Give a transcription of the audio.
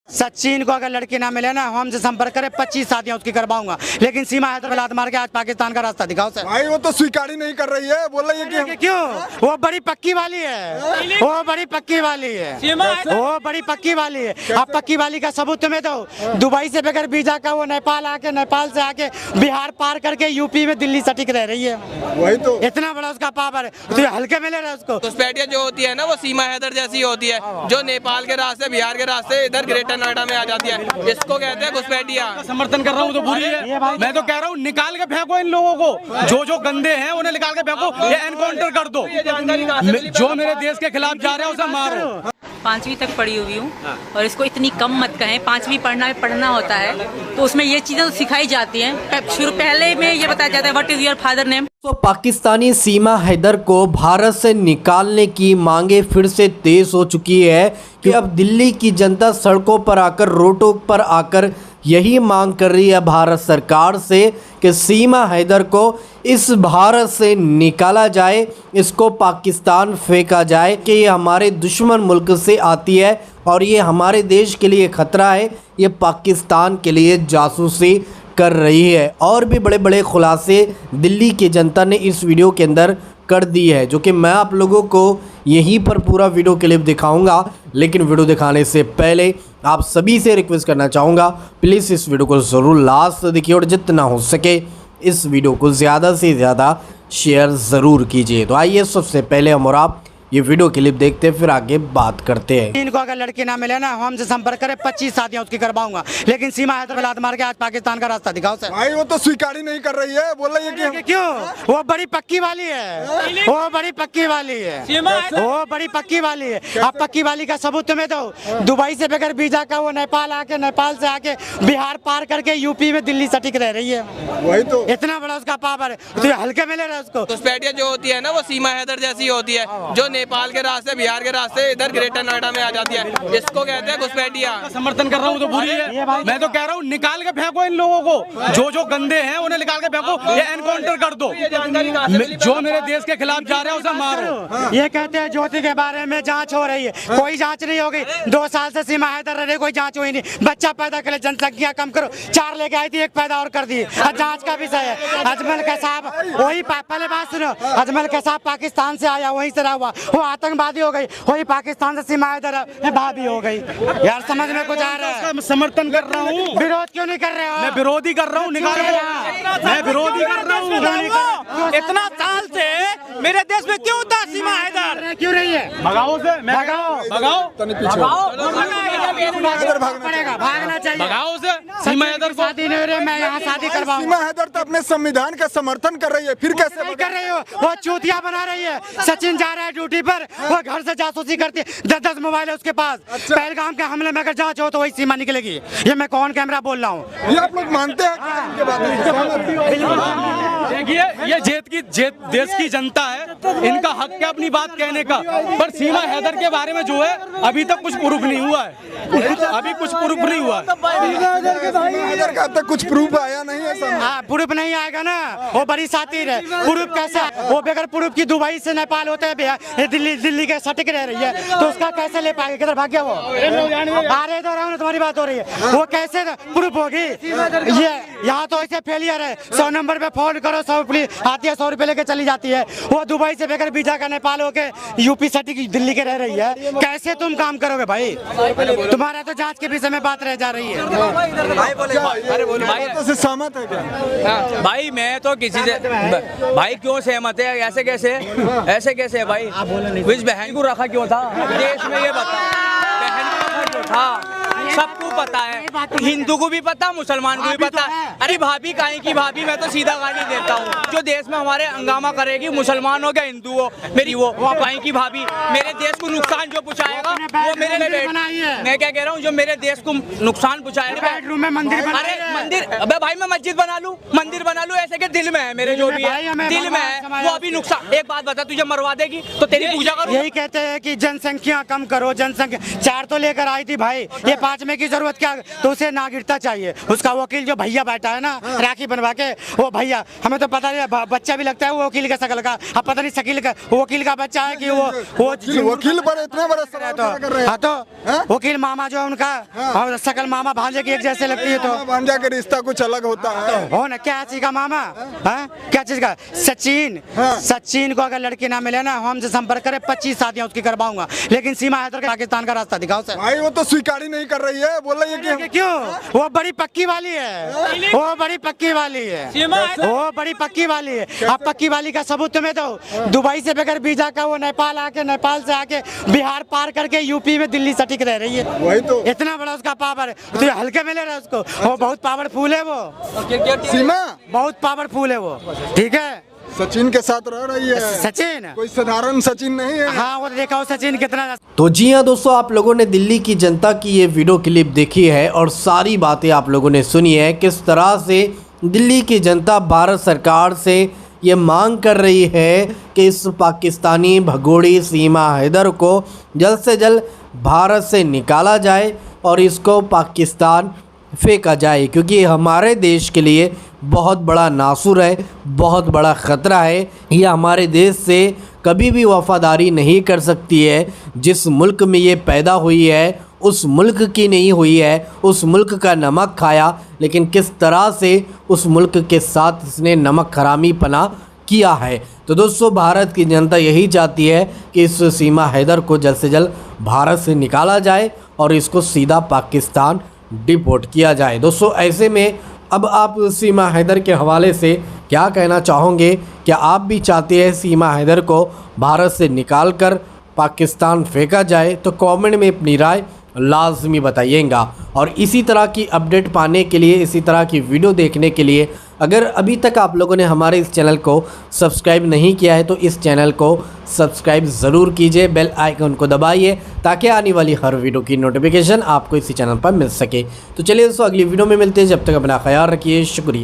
सचिन को अगर लड़की ना मिले ना हमसे संपर्क करे 25 शादियां उसकी करवाऊंगा, लेकिन सीमा हैदराबाद मार के आज पाकिस्तान का रास्ता दिखाओ सर। भाई वो तो स्वीकार ही नहीं कर रही है, बोल रही है कि क्यों? वो बड़ी पक्की वाली है, वो बड़ी पक्की वाली है, वो बड़ी पक्की वाली है। अब पक्की वाली का सबूत तुम्हें दो। दुबई से बगैर वीजा का वो नेपाल आके, नेपाल से आके बिहार पार करके यूपी में दिल्ली सटिक रह रही है। वही तो इतना बड़ा उसका पावर है, तो हल्के में ले रहा है उसको। घुसपैठिया जो होती है ना वो सीमा हैदर जैसी होती है, जो नेपाल के रास्ते बिहार के रास्ते इधर ग्रेटर नोएडा में आ जाती है। इसको कहते हैं घुसपैठिया। समर्थन कर रहा हूँ तो बुरी है। मैं तो कह रहा हूँ निकाल के फेंको इन लोगों को, जो गंदे हैं उन्हें निकाल के फेंको, ये एनकाउंटर कर दो। जो मेरे देश के खिलाफ जा रहे हैं उसे मारो। 5वीं तक पढ़ी हुई हूँ और इसको इतनी कम मत कहें। 5वीं पढ़ना होता है तो उसमें ये चीजें तो सिखाई जाती हैं। शुरू पहले में ये बताया जाता है what is your father name. तो पाकिस्तानी सीमा हैदर को भारत से निकालने की मांगे फिर से तेज हो चुकी है कि अब दिल्ली की जनता सड़कों पर आकर, रोडों पर आकर यही मांग कर रही है भारत सरकार से कि सीमा हैदर को इस भारत से निकाला जाए, इसको पाकिस्तान फेंका जाए कि ये हमारे दुश्मन मुल्क से आती है और ये हमारे देश के लिए खतरा है, ये पाकिस्तान के लिए जासूसी कर रही है। और भी बड़े बड़े खुलासे दिल्ली की जनता ने इस वीडियो के अंदर कर दी है, जो कि मैं आप लोगों को यहीं पर पूरा वीडियो क्लिप दिखाऊंगा। लेकिन वीडियो दिखाने से पहले आप सभी से रिक्वेस्ट करना चाहूँगा, प्लीज़ इस वीडियो को ज़रूर लास्ट देखिए और जितना हो सके इस वीडियो को ज़्यादा से ज़्यादा शेयर ज़रूर कीजिए। तो आइए सबसे पहले हम और आप ये वीडियो क्लिप देखते हैं, फिर आगे बात करते हैं। इनको अगर लड़की ना मिले ना हमसे संपर्क करे 25 शादियां उसकी करवाऊंगा, लेकिन सीमा हैदराबाद मार के आज पाकिस्तान का रास्ता दिखाओ सर। भाई वो तो स्वीकार ही नहीं कर रही है, बोल रही है कि क्यों? वो बड़ी पक्की वाली है, वो बड़ी पक्की वाली है, वो बड़ी पक्की वाली है। अब पक्की वाली का सबूत तुम्हें दो। दुबई से बगैर वीजा का वो नेपाल आके, नेपाल से आके बिहार पार करके यूपी में दिल्ली सटिक रह रही है। वही तो इतना बड़ा उसका पावर है, तो हल्के में ले रहा है उसको। घुसपैठिया जो होती है ना वो सीमा हैदर जैसी होती है, जो नेपाल के रास्ते बिहार के रास्ते इधर ग्रेटर नोएडा में आ जाती है। इसको कहते हैं घुसपैठिया। समर्थन कर रहा हूँ तो बुरी है। मैं तो कह रहा हूँ निकाल के फेंको इन लोगों को, जो गंदे हैं उन्हें निकाल के फेंको, ये एनकाउंटर कर दो। जो मेरे देश के खिलाफ जा रहे हैं उसे मारो। ये कहते हैं ज्योति के बारे में जांच हो रही है, कोई जांच नहीं हो गई। 2 साल से सीमा हैदर रहे, कोई जांच हुई नहीं। बच्चा पैदा करे, जनसंख्या कम करो, 4 लेके आई थी, 1 पैदा और कर दी। जांच का विषय है। अजमल कसाब वही, पहले बात सुनो, अजमल कसाब पाकिस्तान से आया, वहीं से रहा हुआ, वो आतंकवादी हो गई, वही पाकिस्तान से सीमा हैदर भाभी हो गई। यार समझ में कुछ आ रहा है? समर्थन कर रहा हूँ। विरोध क्यों नहीं कर रहे हो? मैं विरोधी कर रहा हूँ, निकालो। मैं विरोधी कर रहा हूँ। इतना साल से मेरे देश में क्यों था सीमा हैदर? क्यों रही है? भगाओ से, भगाओ, पड़ेगा, भागना चाहिए। भगाओ से। सीमा हैदर को शादी नहीं हो रही, मैं यहाँ शादी करवाऊंगा। सीमा हैदर तो अपने संविधान का समर्थन कर रही है, फिर कैसे नहीं कर रही हो? वो चूतिया बना रही है। सचिन जा रहा है ड्यूटी पर, वो घर से जासूसी करती है, 10-10 मोबाइल है उसके पास। पहलगाम के हमले में अगर जांच हो तो वही सीमा निकलेगी। ये मैं कौन कैमरा बोल रहा हूँ? ये आप लोग मानते हैं इनके बात में? देखिए, ये देश की जनता है, इनका हक है अपनी बात कहने का। पर सीमा हैदर के बारे में जो है अभी तक कुछ प्रूफ नहीं हुआ है, अभी कुछ प्रूफ नहीं हुआ है। हैदर का अब तक कुछ प्रूफ आया नहीं है। हाँ, प्रूफ नहीं आएगा ना, वो बड़ी सातिर है। प्रूफ कैसा? वो बगैर प्रूफ की दुबई से नेपाल होते हैं, दिल्ली के सटिक रह रही है, तो उसका कैसे ले पाएगा? किधर भाग गया वो? अरे इधर तुम्हारी बात हो रही है, वो कैसे प्रूफ होगी? ये यहाँ तो ऐसे फेलियर है। 100 नंबर पे फोन करो, 100 पुलिस आती है, 100 रुपए लेके चली जाती है। वो दुबई से बगैर वीजा का नेपाल होके यूपी सटिक दिल्ली के रह रही है, कैसे तुम काम करोगे भाई? तुम्हारा तो जांच के विषय में बात रह जा रही है। से सहमत है क्या? भाई मैं तो किसी से भाई क्यों सहमत है? ऐसे कैसे है भाई? इस बहन को रखा क्यों था देश में? ये बता, बहन को रखा क्यों था? सबको पता है, हिंदू को भी पता, मुसलमान को भी पता। अरे भाभी काहे की भाभी? मैं तो सीधा गाली देता हूँ, जो देश में हमारे हंगामा करेगी, मुसलमान हो क्या हिंदू हो, मेरी वो काहे की भाभी मेरे देश को नुकसान जो पहुँचाएगा वो मेरे लिए। मैं क्या कह रहा हूँ, जो मेरे देश को नुकसान पहुँचाएगा। बेडरूम में मंदिर, अरे मंदिर, अबे भाई मैं मस्जिद बना लूँ, मंदिर बना लूँ, ऐसे के दिल में है मेरे, जो भी है दिल में है, वो अभी नुकसान। एक बात बता, तुझे मरवा देगी तो तेरी पूजा करो। यही कहते हैं कि जनसंख्या कम करो, जनसंख्या 4 तो लेकर आई थी भाई, ये 5 जांचने की जरूरत क्या, तो उसे नागरिकता चाहिए। उसका वकील जो भैया बैठा है ना राखी बनवा के, वो भैया हमें तो पता नहीं, बच्चा भी लगता है वो वकील का शकल का, अब पता नहीं शकील का वकील का बच्चा है कि वो वकील पर इतने बड़े सवाल खड़ा कर रहे हैं। हाँ तो वकील मामा जो है उनका और शकल मामा भांजे की एक जैसे लगती है। तो भांजा का रिश्ता कुछ अलग होता है। हो ना, क्या चीज का मामा, क्या चीज का सचिन को अगर लड़की ना मिले ना, हमसे संपर्क करे, 25 शादियां उसकी करवाऊंगा, लेकिन सीमा हैदर के पाकिस्तान का रास्ता दिखाओ सर। भाई वो तो स्वीकार ही नहीं कर रही है, बोल रही है कि क्यों, वो बड़ी पक्की वाली है, वो बड़ी पक्की वाली है, वो बड़ी पक्की वाली है। अब पक्की वाली का सबूत तुम्हें दो, दुबई से बगैर वीजा का वो नेपाल आके, नेपाल से आके बिहार पार करके यूपी में दिल्ली सटिक रह रही है। वही तो, इतना बड़ा उसका पावर है, तो हल्के में ले रहा है उसको, वो बहुत पावरफुल है, वो सीमा बहुत पावरफुल है वो, ठीक है। सचिन के साथ रह रही है। सचिन कोई साधारण सचिन नहीं है। हाँ, वो देखा हो सचिन कितना। तो जी हाँ दोस्तों, आप लोगों ने दिल्ली की जनता की ये वीडियो क्लिप देखी है और सारी बातें आप लोगों ने सुनी है, किस तरह से दिल्ली की जनता भारत सरकार से ये मांग कर रही है कि इस पाकिस्तानी भगोड़ी सीमा हैदर को जल्द से जल्द भारत से निकाला जाए और इसको पाकिस्तान फेंका जाए, क्योंकि हमारे देश के लिए बहुत बड़ा नासुर है, बहुत बड़ा ख़तरा है। ये हमारे देश से कभी भी वफ़ादारी नहीं कर सकती है। जिस मुल्क में ये पैदा हुई है उस मुल्क की नहीं हुई है, उस मुल्क का नमक खाया, लेकिन किस तरह से उस मुल्क के साथ इसने नमक हरामी पना किया है। तो दोस्तों, भारत की जनता यही चाहती है कि इस सीमा हैदर को जल्द से जल्द भारत से निकाला जाए और इसको सीधा पाकिस्तान डिपोर्ट किया जाए। दोस्तों, ऐसे में अब आप सीमा हैदर के हवाले से क्या कहना चाहोगे? क्या आप भी चाहते हैं सीमा हैदर को भारत से निकालकर पाकिस्तान फेंका जाए? तो कमेंट में अपनी राय लाजमी बताइएगा। और इसी तरह की अपडेट पाने के लिए, इसी तरह की वीडियो देखने के लिए, अगर अभी तक आप लोगों ने हमारे इस चैनल को सब्सक्राइब नहीं किया है तो इस चैनल को सब्सक्राइब ज़रूर कीजिए, बेल आइकन को दबाइए ताकि आने वाली हर वीडियो की नोटिफिकेशन आपको इसी चैनल पर मिल सके। तो चलिए दोस्तों, अगली वीडियो में मिलते हैं, जब तक अपना ख्याल रखिए, शुक्रिया।